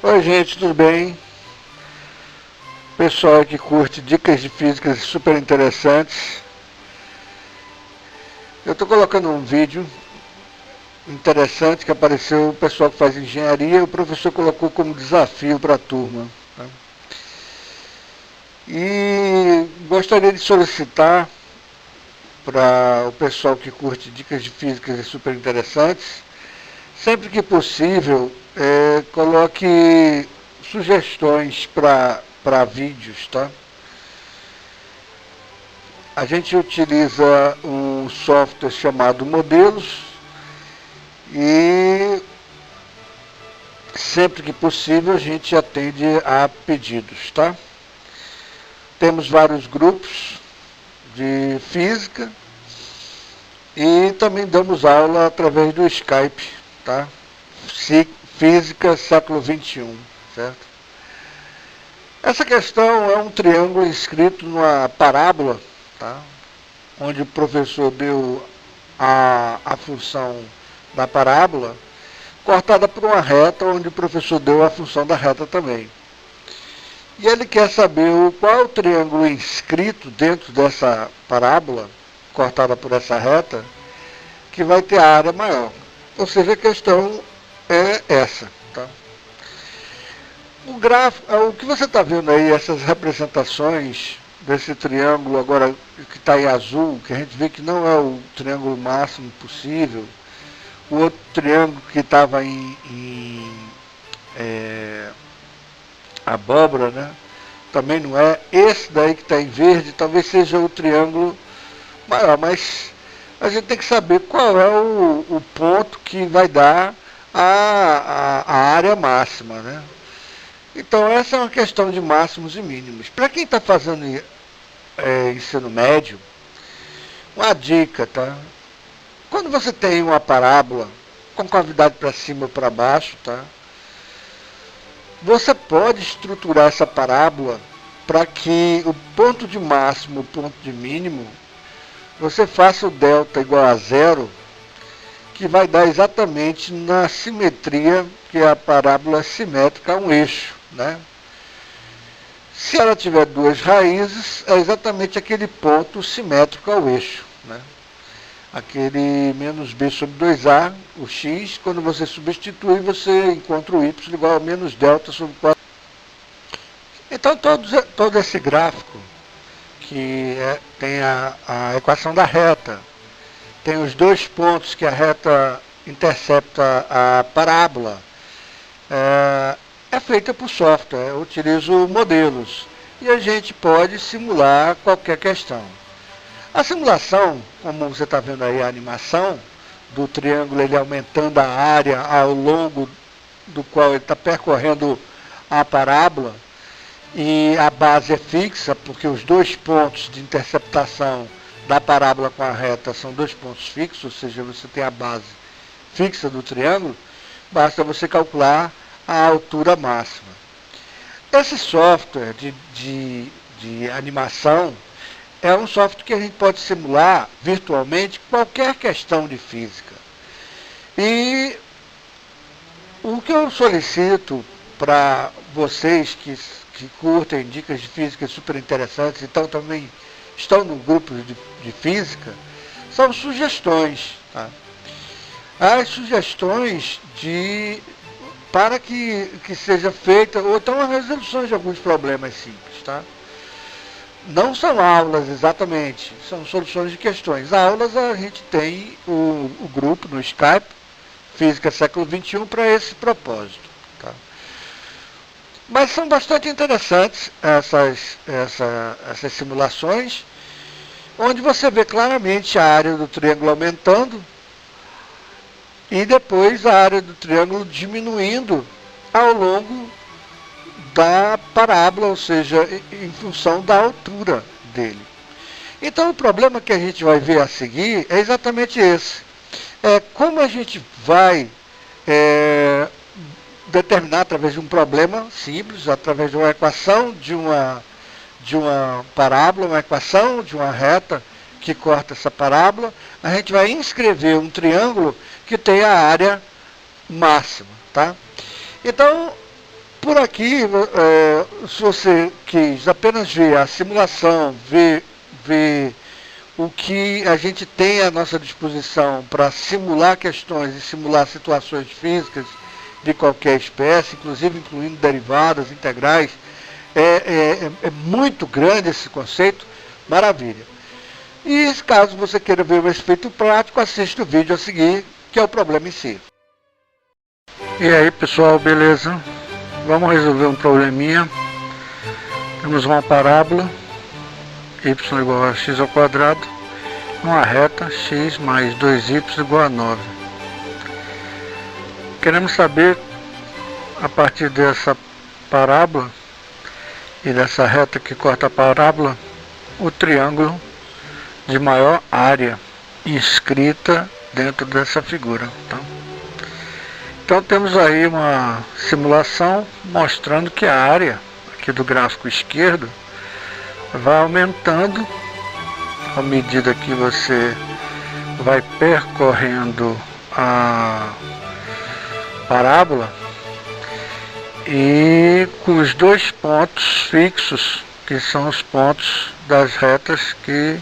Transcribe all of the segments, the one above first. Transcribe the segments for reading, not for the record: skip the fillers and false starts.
Oi gente, tudo bem? Pessoal que curte dicas de física super interessantes. Eu estou colocando um vídeo interessante que apareceu, o pessoal que faz engenharia, o professor colocou como desafio para a turma. Tá? E gostaria de solicitar para o pessoal que curte dicas de física super interessantes, sempre que possível, coloque sugestões para vídeos, tá? A gente utiliza um software chamado Modelos e sempre que possível a gente atende a pedidos, tá? Temos vários grupos de física e também damos aula através do Skype, tá? Física século XXI, certo? Essa questão é um triângulo inscrito numa parábola, tá? Onde o professor deu a função da parábola cortada por uma reta, onde o professor deu a função da reta também. E ele quer saber qual o triângulo inscrito dentro dessa parábola, cortada por essa reta, que vai ter a área maior. Ou seja, a questão é essa. Tá? O gráfico, o que você está vendo aí, essas representações desse triângulo agora que está em azul, que a gente vê que não é o triângulo máximo possível, o outro triângulo que estava em abóbora, né? Também não é. Esse daí que está em verde talvez seja o triângulo maior, mas a gente tem que saber qual é o ponto que vai dar a área máxima, né? Então essa é uma questão de máximos e mínimos. Para quem está fazendo ensino médio, uma dica, tá? Quando você tem uma parábola com cavidade para cima ou para baixo, tá? Você pode estruturar essa parábola para que o ponto de máximo, o ponto de mínimo, você faça o delta igual a zero, que vai dar exatamente na simetria, que a parábola é simétrica a um eixo, né? Se ela tiver duas raízes, é exatamente aquele ponto simétrico ao eixo, né? Aquele menos b sobre 2a, o x, quando você substitui, você encontra o y igual a menos delta sobre 4. Então, todo esse gráfico, que tem a equação da reta, tem os dois pontos que a reta intercepta a parábola, é feita por software. Eu utilizo modelos e a gente pode simular qualquer questão. A simulação, como você está vendo aí a animação do triângulo, ele aumentando a área ao longo do qual ele está percorrendo a parábola, e a base é fixa, porque os dois pontos de interceptação da parábola com a reta são dois pontos fixos, ou seja, você tem a base fixa do triângulo, basta você calcular a altura máxima. Esse software de animação é um software que a gente pode simular virtualmente qualquer questão de física. E o que eu solicito para vocês que curtem dicas de física super interessantes, então também estão no grupo de física, são sugestões. Tá? As sugestões para que seja feita, ou então a resolução de alguns problemas simples. Tá? Não são aulas exatamente, são soluções de questões. Aulas a gente tem o grupo no Skype, Física Século XXI, para esse propósito. Tá? Mas são bastante interessantes essas simulações, onde você vê claramente a área do triângulo aumentando e depois a área do triângulo diminuindo ao longo da parábola, ou seja, em função da altura dele. Então o problema que a gente vai ver a seguir é exatamente esse. Como a gente vai determinar através de um problema simples, através de uma equação de uma parábola, uma equação de uma reta que corta essa parábola, a gente vai inscrever um triângulo que tem a área máxima. Tá? Então, Por aqui, se você quis apenas ver a simulação, ver o que a gente tem à nossa disposição para simular questões e simular situações físicas de qualquer espécie, inclusive incluindo derivadas, integrais, é muito grande esse conceito, maravilha. E caso você queira ver o efeito prático, assista o vídeo a seguir, que é o problema em si. E aí pessoal, beleza? Vamos resolver um probleminha. Temos uma parábola y igual a x ao quadrado, uma reta x mais 2y igual a 9. Queremos saber, a partir dessa parábola e dessa reta que corta a parábola, o triângulo de maior área inscrita dentro dessa figura, tá? Então temos aí uma simulação mostrando que a área aqui do gráfico esquerdo vai aumentando à medida que você vai percorrendo a parábola, e com os dois pontos fixos, que são os pontos das retas que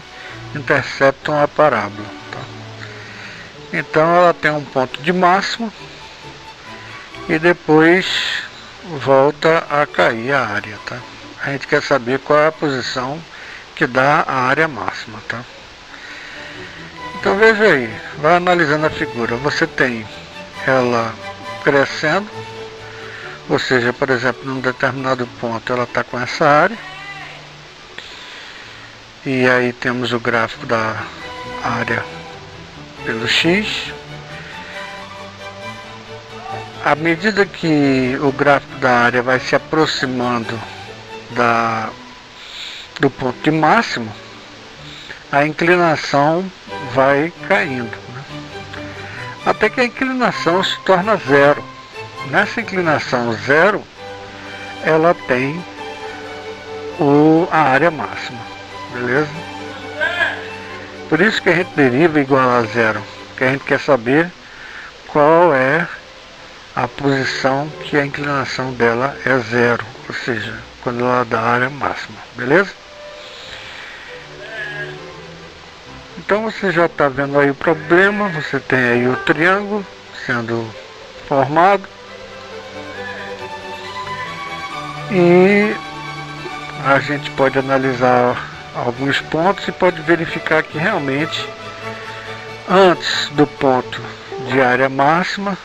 interceptam a parábola, tá? Então ela tem um ponto de máximo e depois volta a cair a área, tá? A gente quer saber qual é a posição que dá a área máxima, tá? Então veja aí, vai analisando a figura. Você tem ela crescendo, ou seja, por exemplo, num determinado ponto ela está com essa área, e aí temos o gráfico da área pelo x. À medida que o gráfico da área vai se aproximando do ponto de máximo, a inclinação vai caindo, né? Até que a inclinação se torna zero. Nessa inclinação zero, ela tem a área máxima, beleza? Por isso que a gente deriva igual a zero, que a gente quer saber qual é a posição que a inclinação dela é zero, ou seja, quando ela dá a área máxima, beleza? Então você já está vendo aí o problema, você tem aí o triângulo sendo formado, e a gente pode analisar alguns pontos e pode verificar que realmente antes do ponto de área máxima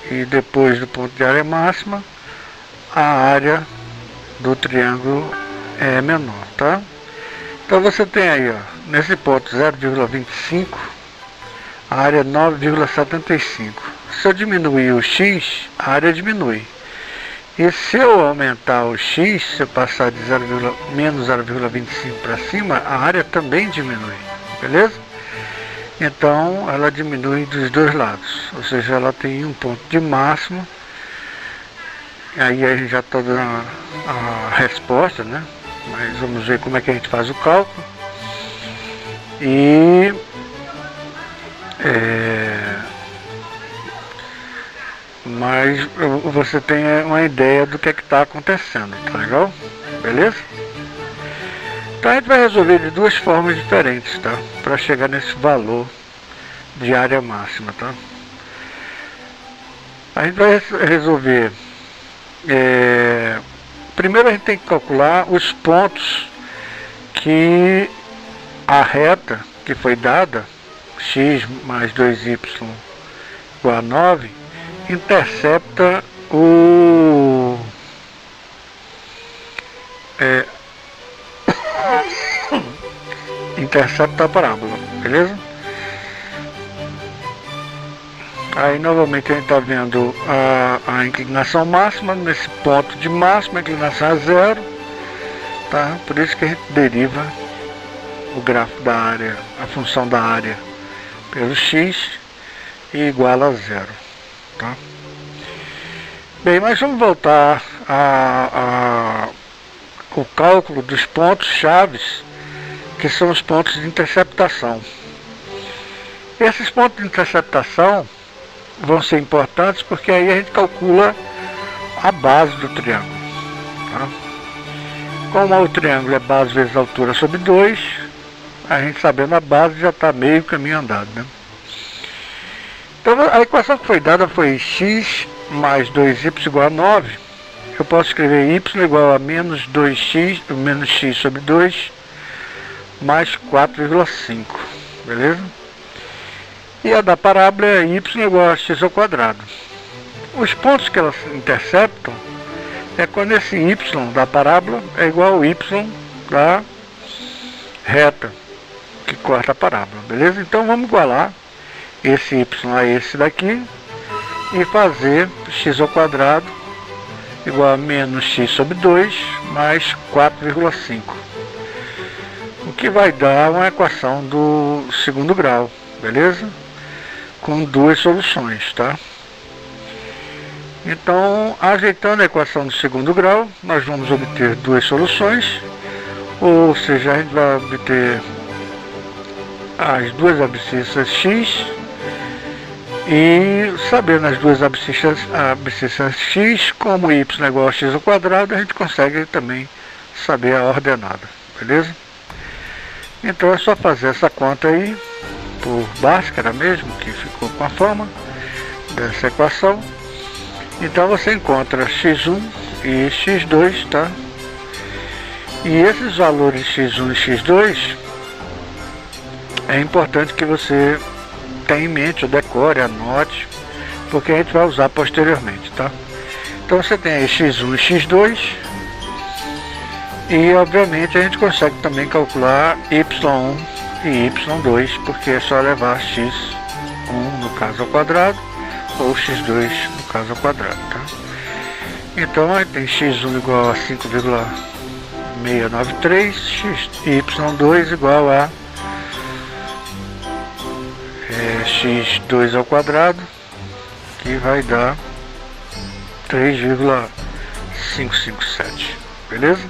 e depois do ponto de área máxima, a área do triângulo é menor, tá? Então você tem aí, ó, nesse ponto 0,25, a área é 9,75. Se eu diminuir o x, a área diminui. E se eu aumentar o x, se eu passar de menos 0,25 para cima, a área também diminui, beleza? Então ela diminui dos dois lados, ou seja, ela tem um ponto de máximo. Aí a gente já está dando a resposta, né? Mas vamos ver como é que a gente faz o cálculo. E mas você tem uma ideia do que é que está acontecendo, tá legal? Beleza? Então a gente vai resolver de duas formas diferentes, tá? Para chegar nesse valor de área máxima, tá? A gente vai resolver. Primeiro a gente tem que calcular os pontos que a reta que foi dada, x mais 2y igual a 9, intercepta intercepta a parábola, beleza? Aí novamente a gente está vendo a inclinação máxima. Nesse ponto de máxima a inclinação é zero, tá? Por isso que a gente deriva o gráfico da área, a função da área pelo x, e igual a zero, tá? Bem, mas vamos voltar ao cálculo dos pontos chaves, que são os pontos de interceptação. Esses pontos de interceptação vão ser importantes porque aí a gente calcula a base do triângulo. tá? Como o triângulo é base vezes altura sobre 2, a gente sabendo a base já está meio caminho andado, né? Então a equação que foi dada foi x mais 2y igual a 9. Eu posso escrever y igual a menos 2x, menos x sobre 2, mais 4,5, beleza? E a da parábola é y igual a x ao quadrado. Os pontos que elas interceptam é quando esse y da parábola é igual ao y da reta que corta a parábola, beleza? Então vamos igualar esse y a esse daqui e fazer x ao quadrado igual a menos x sobre 2 mais 4,5, o que vai dar uma equação do segundo grau, beleza? Com duas soluções, tá? Então, ajeitando a equação do segundo grau, nós vamos obter duas soluções, ou seja, a gente vai obter as duas abscissas x, e sabendo as duas abscissas x, como y é igual a x ao quadrado, a gente consegue também saber a ordenada, beleza? Então é só fazer essa conta aí, por Bhaskara mesmo, que ficou com a forma dessa equação. Então você encontra x1 e x2, tá? E esses valores x1 e x2 é importante que você tenha em mente, ou decore, anote, porque a gente vai usar posteriormente, tá? Então você tem aí x1 e x2, e obviamente a gente consegue também calcular y1 e y2, porque é só levar x1 no caso ao quadrado, ou x2 no caso ao quadrado, tá? Então a gente tem x1 igual a 5,693, y2 igual a x2 ao quadrado, que vai dar 3,557, beleza?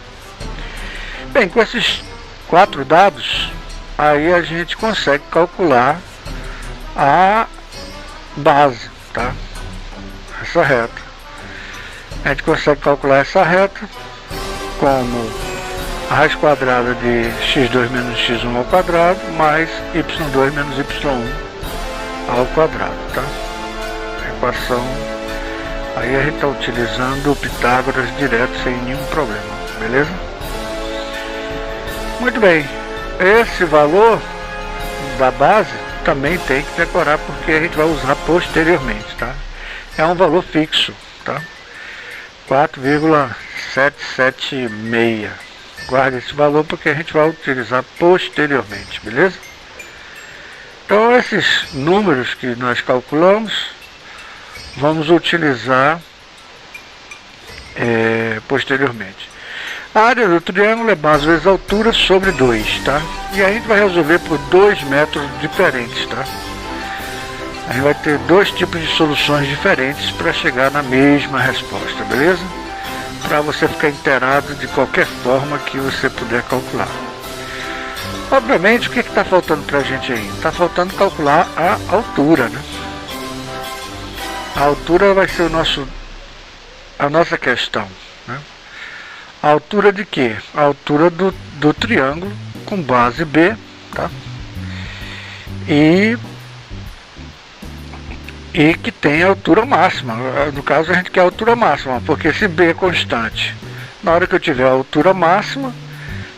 Bem, com esses 4 dados, aí a gente consegue calcular a base, tá? Essa reta. A gente consegue calcular essa reta como a raiz quadrada de x2 menos x1 ao quadrado, mais y2 menos y1 ao quadrado, tá? A equação, aí a gente está utilizando o Pitágoras direto, sem nenhum problema, beleza? Muito bem, esse valor da base também tem que decorar, porque a gente vai usar posteriormente, tá? É um valor fixo, tá? 4,776. Guarde esse valor porque a gente vai utilizar posteriormente, beleza? Então esses números que nós calculamos, vamos utilizar posteriormente. A área do triângulo é base vezes altura sobre 2, tá? E a gente vai resolver por 2 métodos diferentes, tá? A gente vai ter 2 tipos de soluções diferentes para chegar na mesma resposta, beleza? Para você ficar inteirado de qualquer forma que você puder calcular. Obviamente, o que está faltando para a gente aí? Está faltando calcular a altura, né? A altura vai ser a nossa questão, né? A altura de quê? A altura do triângulo com base B, tá? E que tem a altura máxima. No caso a gente quer a altura máxima, porque se B é constante, na hora que eu tiver a altura máxima,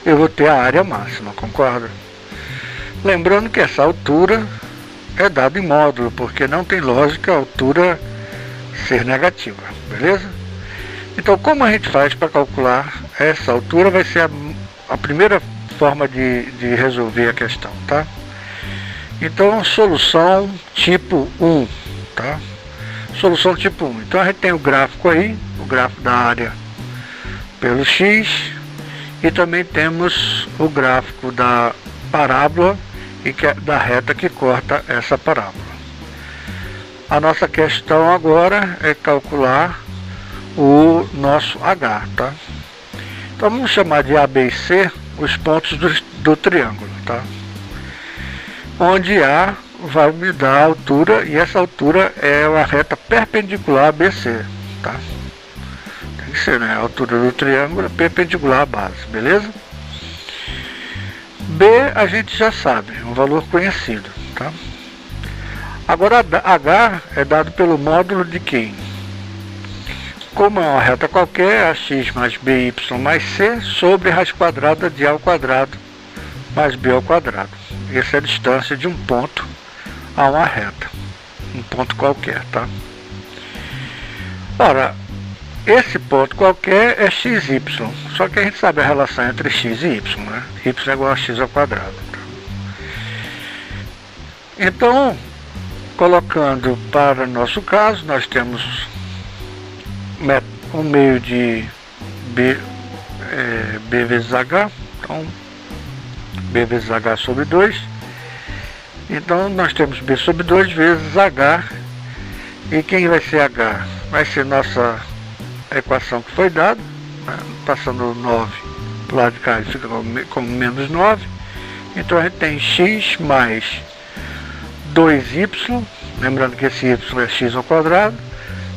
eu vou ter a área máxima, concorda? Lembrando que essa altura é dada em módulo, porque não tem lógica a altura ser negativa, beleza? Então, como a gente faz para calcular essa altura, vai ser a primeira forma de resolver a questão, tá? Então, solução tipo 1, tá? Solução tipo 1. Então, a gente tem o gráfico aí, o gráfico da área pelo x, e também temos o gráfico da parábola e da reta que corta essa parábola. A nossa questão agora é calcular o nosso H, tá? Então vamos chamar de A, B e C os pontos do triângulo, tá? Onde A vai me dar a altura, e essa altura é uma reta perpendicular a BC, tá? Tem que ser, né? A altura do triângulo é perpendicular à base, beleza? B a gente já sabe, um valor conhecido, tá? Agora H é dado pelo módulo de quem? Como é uma reta qualquer, ax mais by mais c sobre raiz quadrada de a ao quadrado mais b ao quadrado. Essa é a distância de um ponto a uma reta, um ponto qualquer, tá? Ora, esse ponto qualquer é xy, só que a gente sabe a relação entre x e y, né? Y é igual a x ao quadrado. Tá? Então, colocando para nosso caso, nós temos um meio de b vezes h, então b vezes h sobre 2. Então, nós temos b sobre 2 vezes h, e quem vai ser h? Vai ser nossa equação que foi dada, né? Passando o 9 para o lado de cá, ele fica como menos 9. Então a gente tem x mais 2y, lembrando que esse y é x ao quadrado,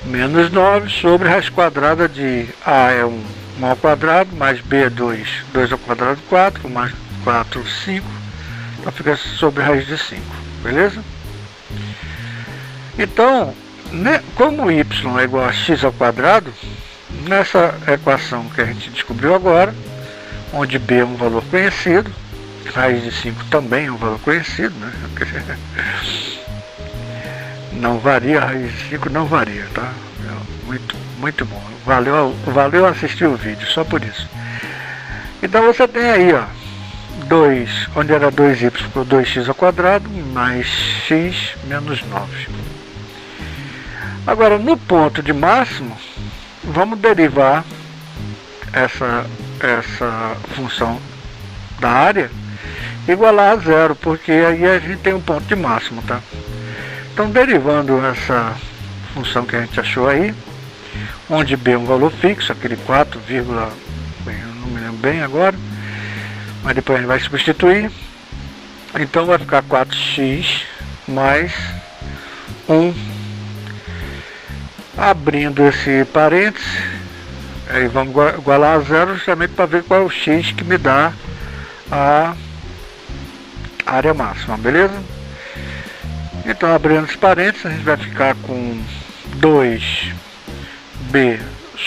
menos 9 sobre raiz quadrada de a é 1 ao quadrado, mais b é 2 ao quadrado 4, mais 4, 5, então fica sobre raiz de 5, beleza? Então, né, como y é igual a x ao quadrado, nessa equação que a gente descobriu agora, onde b é um valor conhecido, raiz de 5 também é um valor conhecido, né? Não varia, a raiz de 5 não varia, tá? Muito bom. Valeu assistir o vídeo, só por isso. Então você tem aí, ó, 2, onde era 2y por 2x ao quadrado, mais x menos 9. Agora, no ponto de máximo, vamos derivar essa função da área igualar a zero, porque aí a gente tem um ponto de máximo, tá? Então, derivando essa função que a gente achou aí, onde b é um valor fixo, aquele 4, bem, eu não me lembro bem agora, mas depois a gente vai substituir. Então vai ficar 4x mais 1, abrindo esse parênteses, aí vamos igualar a zero justamente para ver qual é o x que me dá a área máxima, beleza? Então, abrindo esse parênteses, a gente vai ficar com 2b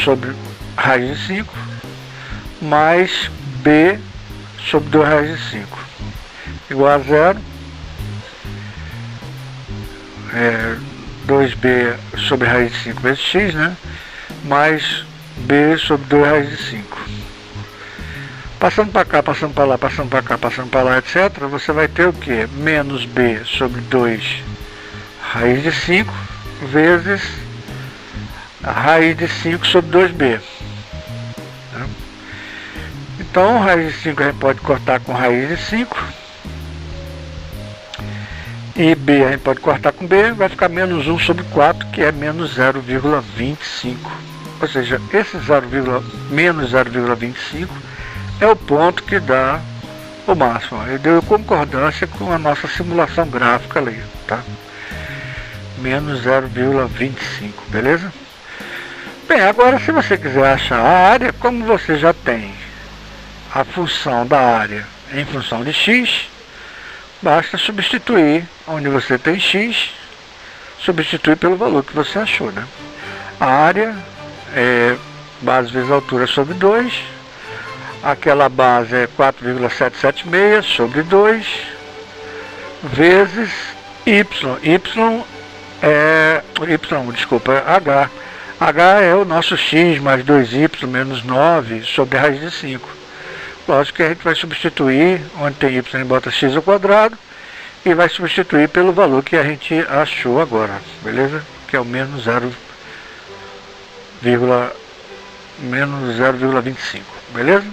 sobre raiz de 5 mais b sobre 2 raiz de 5 igual a zero. 2b sobre raiz de 5 vezes x, né? Mais b sobre 2 raiz de 5. Passando para cá, passando para lá, passando para cá, passando para lá, etc., você vai ter o que? Menos b sobre 2 raiz de 5 vezes a raiz de 5 sobre 2b. Tá? Então, raiz de 5 a gente pode cortar com raiz de 5. E b a gente pode cortar com b, vai ficar menos 1 sobre 4, que é menos 0,25. Ou seja, esse menos 0,25 é o ponto que dá o máximo. Ele deu concordância com a nossa simulação gráfica ali, tá? Menos 0,25, beleza? Bem, agora se você quiser achar a área, como você já tem a função da área em função de x, basta substituir onde você tem x, substituir pelo valor que você achou, né? A área é base vezes altura sobre 2, aquela base é 4,776 sobre 2, vezes h. H é o nosso x mais 2y menos 9 sobre a raiz de 5. Lógico que a gente vai substituir, onde tem y, a gente bota x ao quadrado, e vai substituir pelo valor que a gente achou agora, beleza? Que é o menos 0,25, beleza?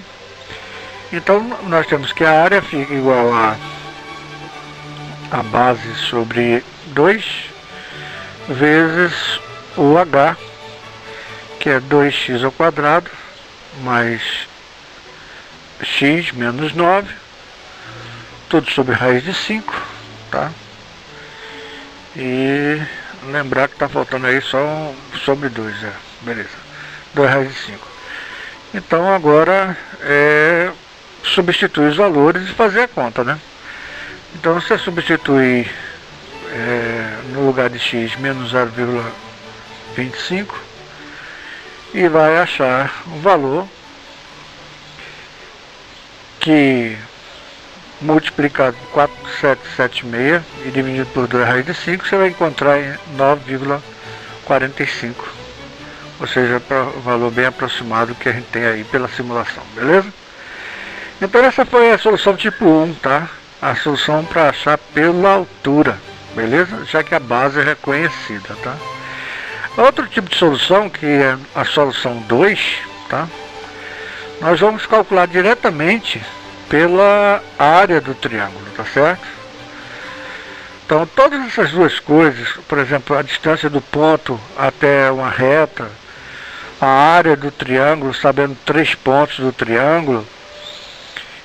Então, nós temos que a área fica igual a base sobre 2 vezes o h, que é 2x ao quadrado, mais x menos 9, tudo sobre raiz de 5, tá? E lembrar que está faltando aí só sobre 2, beleza, 2 raiz de 5. Então agora é substituir os valores e fazer a conta, né? Então você substitui no lugar de x menos 0,25 e vai achar um valor que, multiplicado por 4,776 e dividido por 2 raiz de 5, você vai encontrar em 9,45. Ou seja, o valor bem aproximado que a gente tem aí pela simulação, beleza? Então essa foi a solução tipo 1, tá? A solução para achar pela altura, beleza? Já que a base é reconhecida, tá? Outro tipo de solução, que é a solução 2, tá? Nós vamos calcular diretamente pela área do triângulo, tá certo? Então todas essas duas coisas, por exemplo, a distância do ponto até uma reta, a área do triângulo, sabendo 3 pontos do triângulo,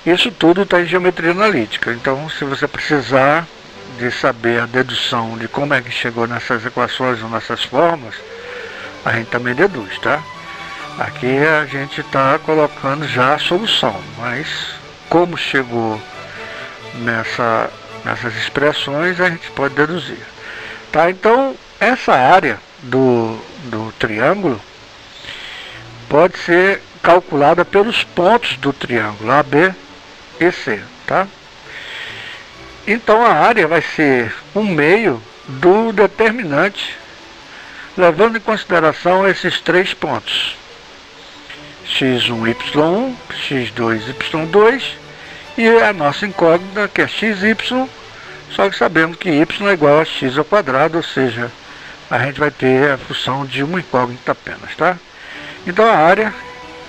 isso tudo está em geometria analítica. Então, se você precisar de saber a dedução de como é que chegou nessas equações ou nessas formas, a gente também deduz, tá? Aqui a gente está colocando já a solução, mas como chegou nessas expressões, a gente pode deduzir. Tá? Então, essa área do triângulo pode ser calculada pelos pontos do triângulo A, B e C, tá? Então a área vai ser um meio do determinante, levando em consideração esses 3 pontos: x1, y1, x2, y2 e a nossa incógnita, que é xy, só que sabendo que y é igual a x ao quadrado, ou seja, a gente vai ter a função de uma incógnita apenas, tá? Então a área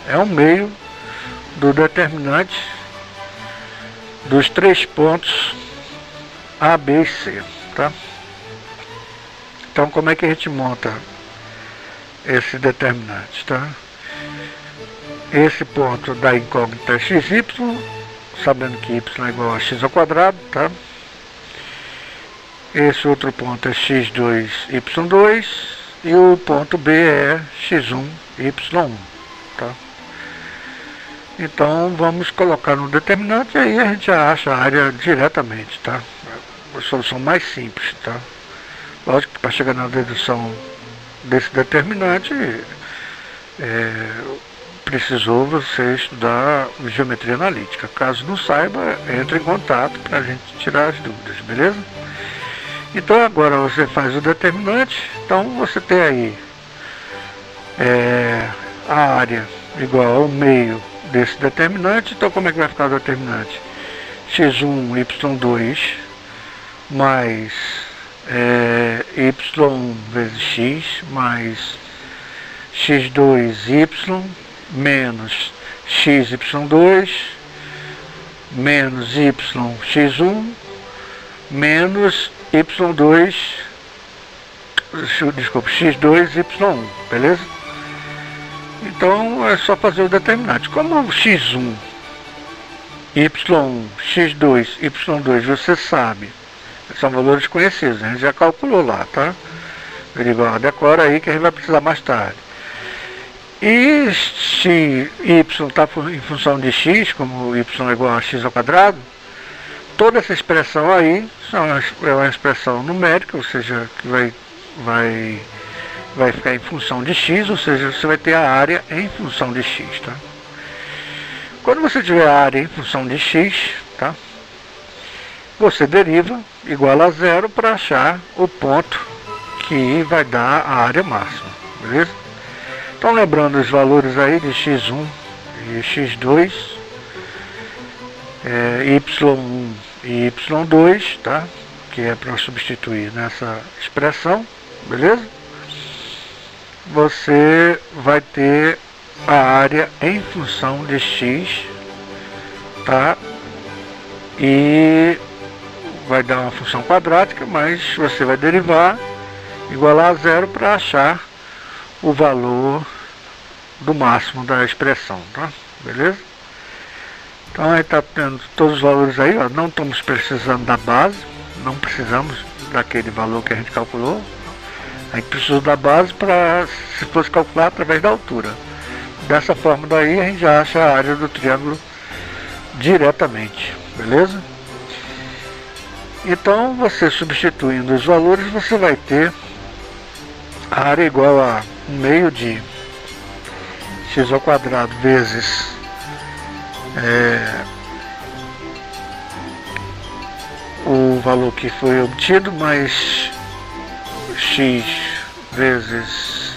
é um meio do determinante dos 3 pontos A, B e C, tá? Então como é que a gente monta esse determinante, tá? Esse ponto da incógnita é xy, sabendo que y é igual a x ao quadrado, tá? Esse outro ponto é x2, y2 e o ponto B é x1, y1, tá? Então vamos colocar no determinante e aí a gente já acha a área diretamente, tá? A solução mais simples, tá? Lógico que para chegar na dedução desse determinante, precisou você estudar geometria analítica. Caso não saiba, entre em contato para a gente tirar as dúvidas, beleza? Então agora você faz o determinante, então você tem aí a área igual ao meio desse determinante. Então como é que vai ficar o determinante? x1, y2 mais y1 vezes x mais x2y menos xy2 menos yx1 menos y2, desculpa, x2y1, beleza? Então é só fazer o determinante. Como x1, y1, x2, y2 você sabe, são valores conhecidos, a gente já calculou lá, tá? Igual, decora aí que a gente vai precisar mais tarde. E se y está em função de x, como y é igual a x ao quadrado, toda essa expressão aí é uma expressão numérica, ou seja, que vai ficar em função de x, ou seja, você vai ter a área em função de x, tá? Quando você tiver a área em função de x, tá? Você deriva igual a zero para achar o ponto que vai dar a área máxima, beleza? Então lembrando os valores aí de x1 e x2, y1 e y2, tá? Que é para substituir nessa expressão, beleza? Você vai ter a área em função de x, tá? E vai dar uma função quadrática, mas você vai derivar igualar a zero para achar o valor do máximo da expressão, tá? Beleza? Então aí está tendo todos os valores aí, ó. Não estamos precisando da base, não precisamos daquele valor que a gente calculou. A gente precisa da base para, se fosse calcular através da altura. Dessa forma daí a gente já acha a área do triângulo diretamente, beleza? Então você substituindo os valores, você vai ter a área igual a 1/2 de x ao quadrado vezes o valor que foi obtido, mais x vezes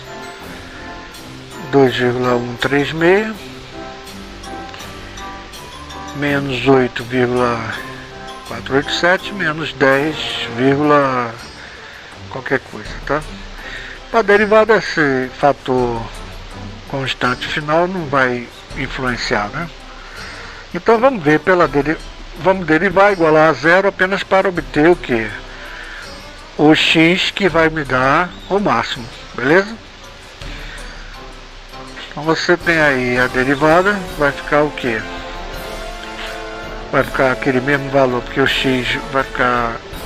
2,136 menos 8,487 menos 10, qualquer coisa, tá? Para a derivada, esse fator constante final não vai influenciar, né? Então vamos ver vamos derivar igualar a zero apenas para obter o que? O x que vai me dar o máximo, beleza? Então você tem aí a derivada, vai ficar o que? Vai ficar aquele mesmo valor, porque o x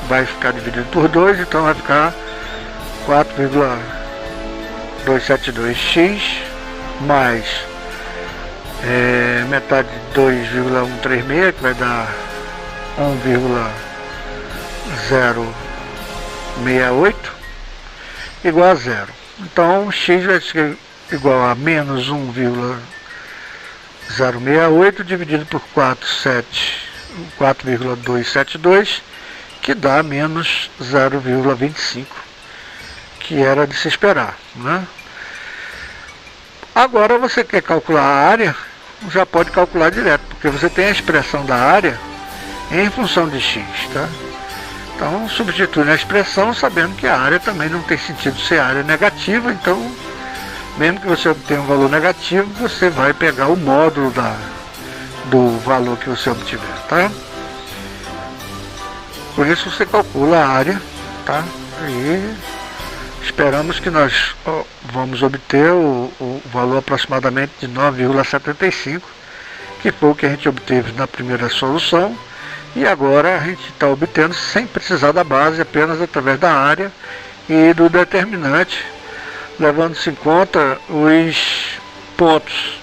vai ficar dividido por 2, então vai ficar 4,272x mais metade de 2,136, que vai dar 1,068, igual a zero. Então x vai ser igual a menos 1,068 dividido por 4,272, que dá menos 0,25, que era de se esperar, né? Agora você quer calcular a área, já pode calcular direto, porque você tem a expressão da área em função de x, tá? Então substitui na expressão, sabendo que a área também não tem sentido ser área negativa, então mesmo que você obtenha um valor negativo, você vai pegar o módulo do valor que você obtiver, tá? Por isso você calcula a área, tá? E esperamos que nós vamos obter o valor aproximadamente de 9,75, que foi o que a gente obteve na primeira solução, e agora a gente está obtendo sem precisar da base, apenas através da área e do determinante, levando-se em conta os pontos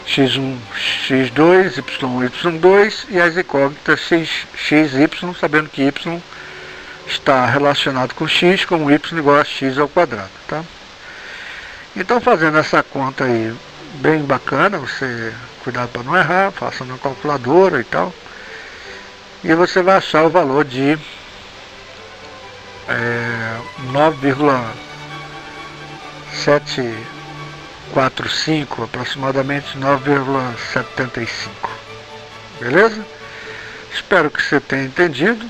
x1, x2, y1, y2 e as incógnitas x, y, sabendo que y está relacionado com x, como y igual a x ao quadrado, tá? Então, fazendo essa conta aí bem bacana, você cuidado para não errar, faça na calculadora e tal, e você vai achar o valor de 9,745, aproximadamente 9,75, beleza? Espero que você tenha entendido.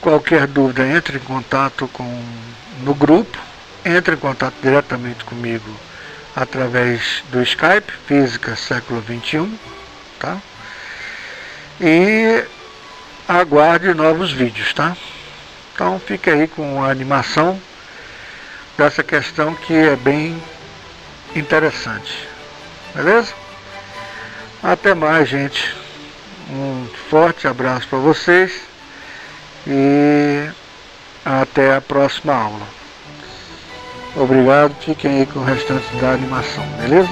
Qualquer dúvida, entre em contato no grupo, entre em contato diretamente comigo através do Skype, Física Século XXI, tá? E aguarde novos vídeos, tá? Então fique aí com a animação dessa questão que é bem interessante, beleza? Até mais, gente. Um forte abraço para vocês. E até a próxima aula. Obrigado, fiquem aí com o restante da animação, beleza?